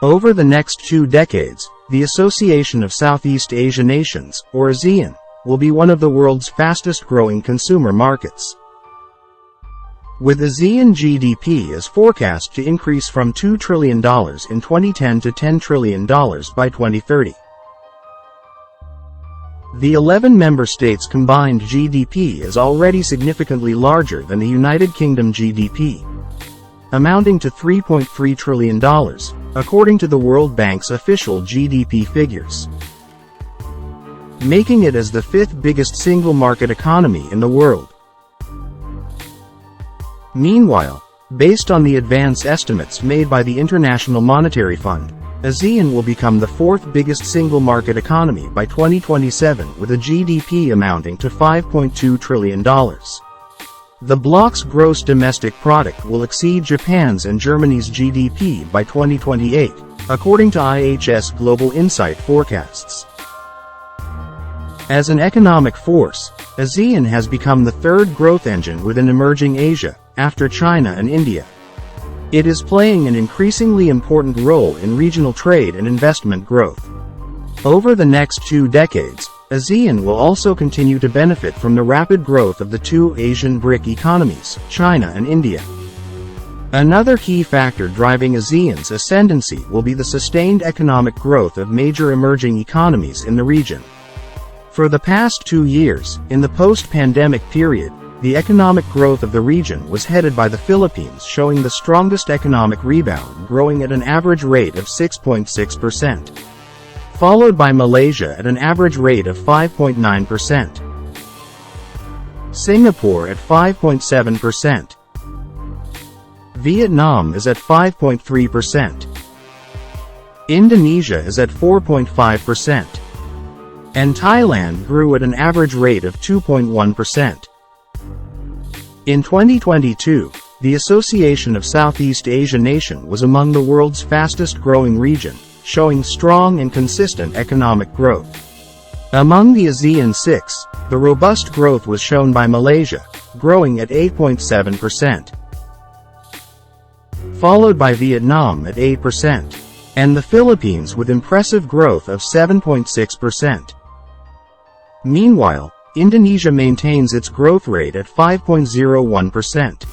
Over the next 2 decades, the Association of Southeast Asia Nations, or ASEAN, will be one of the world's fastest-growing consumer markets. With ASEAN GDP is forecast to increase from $2 trillion in 2010 to $10 trillion by 2030. The 11 member states' combined GDP is already significantly larger than the United Kingdom GDP, amounting to $3.3 trillion, according to the World Bank's official GDP figures, making it as the 5th biggest single-market economy in the world. Meanwhile, based on the advance estimates made by the International Monetary Fund, ASEAN will become the 4th biggest single-market economy by 2027 with a GDP amounting to $5.2 trillion. The bloc's gross domestic product will exceed Japan's and Germany's GDP by 2028, according to IHS Global Insight forecasts. As an economic force, ASEAN has become the 3rd growth engine within emerging Asia, after China and India. It is playing an increasingly important role in regional trade and investment growth. Over the next 2 decades, ASEAN will also continue to benefit from the rapid growth of the 2 Asian BRIC economies, China and India. Another key factor driving ASEAN's ascendancy will be the sustained economic growth of major emerging economies in the region. For the past 2 years, in the post-pandemic period, the economic growth of the region was headed by the Philippines, showing the strongest economic rebound, growing at an average rate of 6.6%. Followed by Malaysia at an average rate of 5.9%. Singapore at 5.7%. Vietnam is at 5.3%. Indonesia is at 4.5%. And Thailand grew at an average rate of 2.1%. In 2022, the Association of Southeast Asia Nations was among the world's fastest-growing region, showing strong and consistent economic growth. Among the ASEAN 6, the robust growth was shown by Malaysia, growing at 8.7%, followed by Vietnam at 8%, and the Philippines with impressive growth of 7.6%. Meanwhile, Indonesia maintains its growth rate at 5.01%.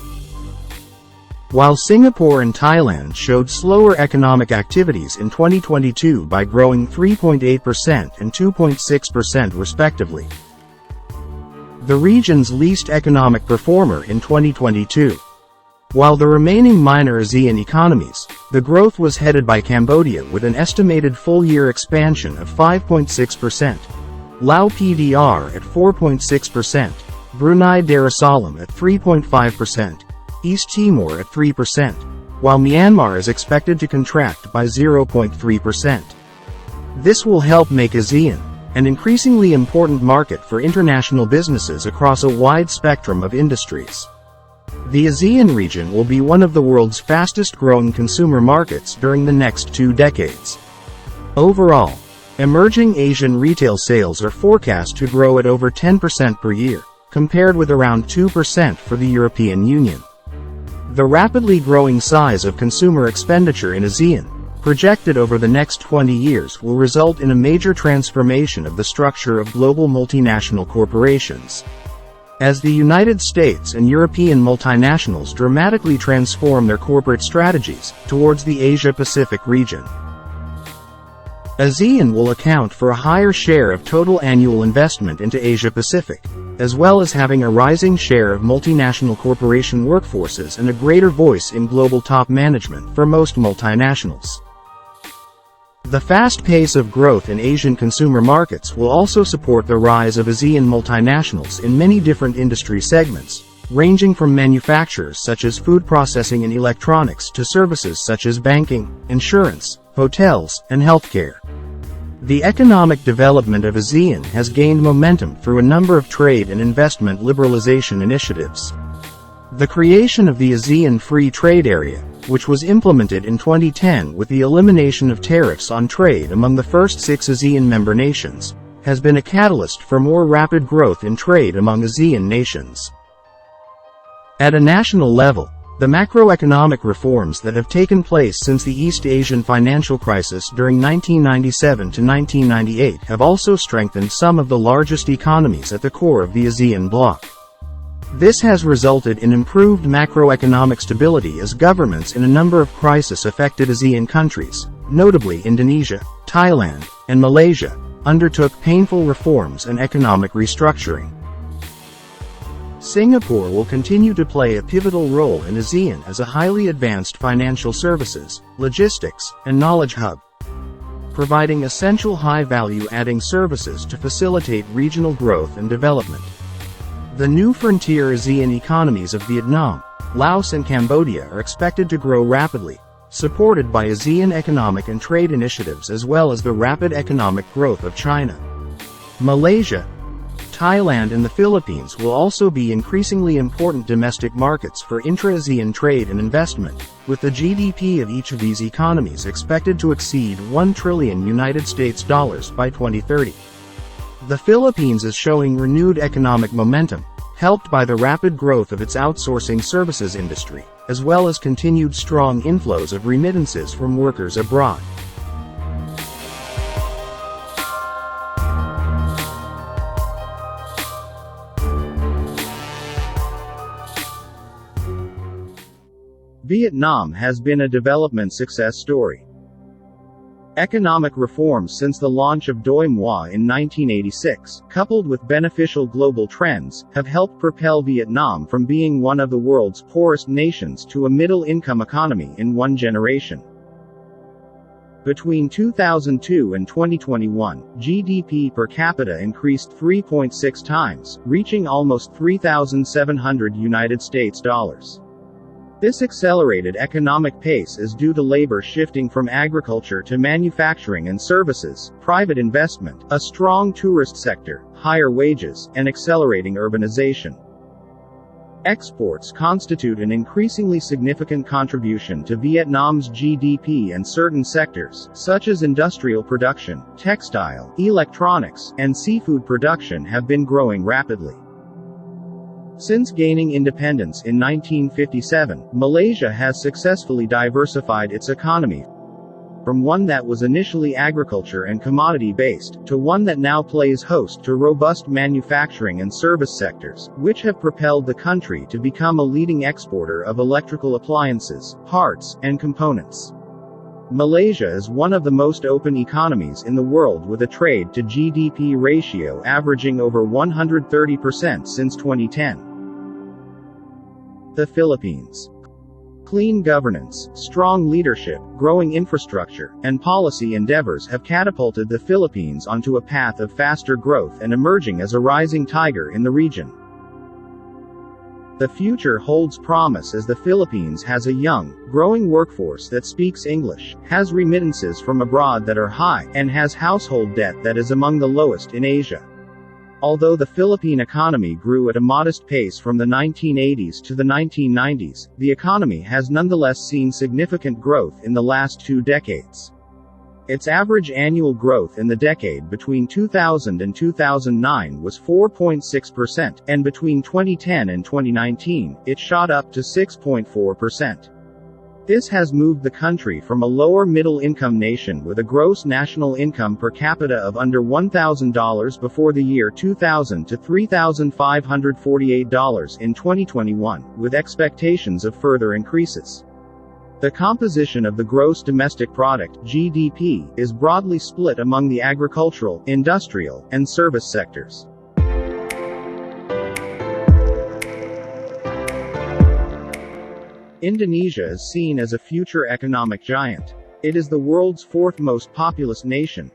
While Singapore and Thailand showed slower economic activities in 2022 by growing 3.8% and 2.6% respectively. The region's least economic performer in 2022. While the remaining minor ASEAN economies, the growth was headed by Cambodia with an estimated full-year expansion of 5.6%, Laos PDR at 4.6%, Brunei Darussalam at 3.5%, East Timor at 3%, while Myanmar is expected to contract by 0.3%. This will help make ASEAN an increasingly important market for international businesses across a wide spectrum of industries. The ASEAN region will be one of the world's fastest-growing consumer markets during the next 2 decades. Overall, emerging Asian retail sales are forecast to grow at over 10% per year, compared with around 2% for the European Union. The rapidly growing size of consumer expenditure in ASEAN, projected over the next 20 years, will result in a major transformation of the structure of global multinational corporations, as the United States and European multinationals dramatically transform their corporate strategies towards the Asia-Pacific region. ASEAN will account for a higher share of total annual investment into Asia-Pacific, as well as having a rising share of multinational corporation workforces and a greater voice in global top management for most multinationals. The fast pace of growth in Asian consumer markets will also support the rise of ASEAN multinationals in many different industry segments, ranging from manufacturers such as food processing and electronics to services such as banking, insurance, hotels, and healthcare. The economic development of ASEAN has gained momentum through a number of trade and investment liberalization initiatives. The creation of the ASEAN Free Trade Area, which was implemented in 2010 with the elimination of tariffs on trade among the first 6 ASEAN member nations, has been a catalyst for more rapid growth in trade among ASEAN nations. At a national level, The macroeconomic reforms that have taken place since the East Asian financial crisis during 1997 to 1998 have also strengthened some of the largest economies at the core of the ASEAN bloc. This has resulted in improved macroeconomic stability as governments in a number of crisis-affected ASEAN countries, notably Indonesia, Thailand, and Malaysia, undertook painful reforms and economic restructuring. Singapore will continue to play a pivotal role in ASEAN as a highly advanced financial services, logistics, and knowledge hub, providing essential high-value-adding services to facilitate regional growth and development. The new frontier ASEAN economies of Vietnam, Laos and Cambodia are expected to grow rapidly, supported by ASEAN economic and trade initiatives as well as the rapid economic growth of China. Malaysia, Thailand and the Philippines will also be increasingly important domestic markets for intra-ASEAN trade and investment, with the GDP of each of these economies expected to exceed $1 trillion by 2030. The Philippines is showing renewed economic momentum, helped by the rapid growth of its outsourcing services industry, as well as continued strong inflows of remittances from workers abroad. Vietnam has been a development success story. Economic reforms since the launch of Doi Moi in 1986, coupled with beneficial global trends, have helped propel Vietnam from being one of the world's poorest nations to a middle-income economy in one generation. Between 2002 and 2021, GDP per capita increased 3.6 times, reaching almost $3,700. This accelerated economic pace is due to labor shifting from agriculture to manufacturing and services, private investment, a strong tourist sector, higher wages, and accelerating urbanization. Exports constitute an increasingly significant contribution to Vietnam's GDP, and certain sectors, such as industrial production, textile, electronics, and seafood production have been growing rapidly. Since gaining independence in 1957, Malaysia has successfully diversified its economy from one that was initially agriculture and commodity-based, to one that now plays host to robust manufacturing and service sectors, which have propelled the country to become a leading exporter of electrical appliances, parts, and components. Malaysia is one of the most open economies in the world with a trade-to-GDP ratio averaging over 130% since 2010. The Philippines. Clean governance, strong leadership, growing infrastructure, and policy endeavors have catapulted the Philippines onto a path of faster growth and emerging as a rising tiger in the region. The future holds promise as the Philippines has a young, growing workforce that speaks English, has remittances from abroad that are high, and has household debt that is among the lowest in Asia. Although the Philippine economy grew at a modest pace from the 1980s to the 1990s, the economy has nonetheless seen significant growth in the last 2 decades. Its average annual growth in the decade between 2000 and 2009 was 4.6%, and between 2010 and 2019, it shot up to 6.4%. This has moved the country from a lower middle-income nation with a gross national income per capita of under $1,000 before the year 2000 to $3,548 in 2021, with expectations of further increases. The composition of the gross domestic product (GDP) is broadly split among the agricultural, industrial, and service sectors. Indonesia is seen as a future economic giant. It is the world's 4th most populous nation,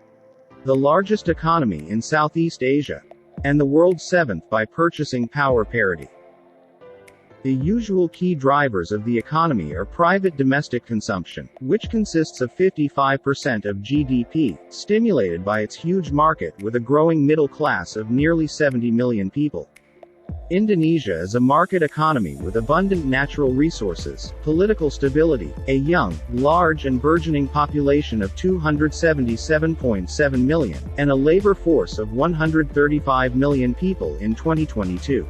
the largest economy in Southeast Asia, and the world's 7th by purchasing power parity. The usual key drivers of the economy are private domestic consumption, which consists of 55% of GDP, stimulated by its huge market with a growing middle class of nearly 70 million people. Indonesia is a market economy with abundant natural resources, political stability, a young, large and burgeoning population of 277.7 million, and a labor force of 135 million people in 2022.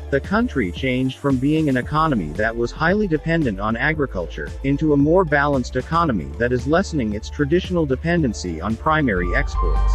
The country changed from being an economy that was highly dependent on agriculture, into a more balanced economy that is lessening its traditional dependency on primary exports.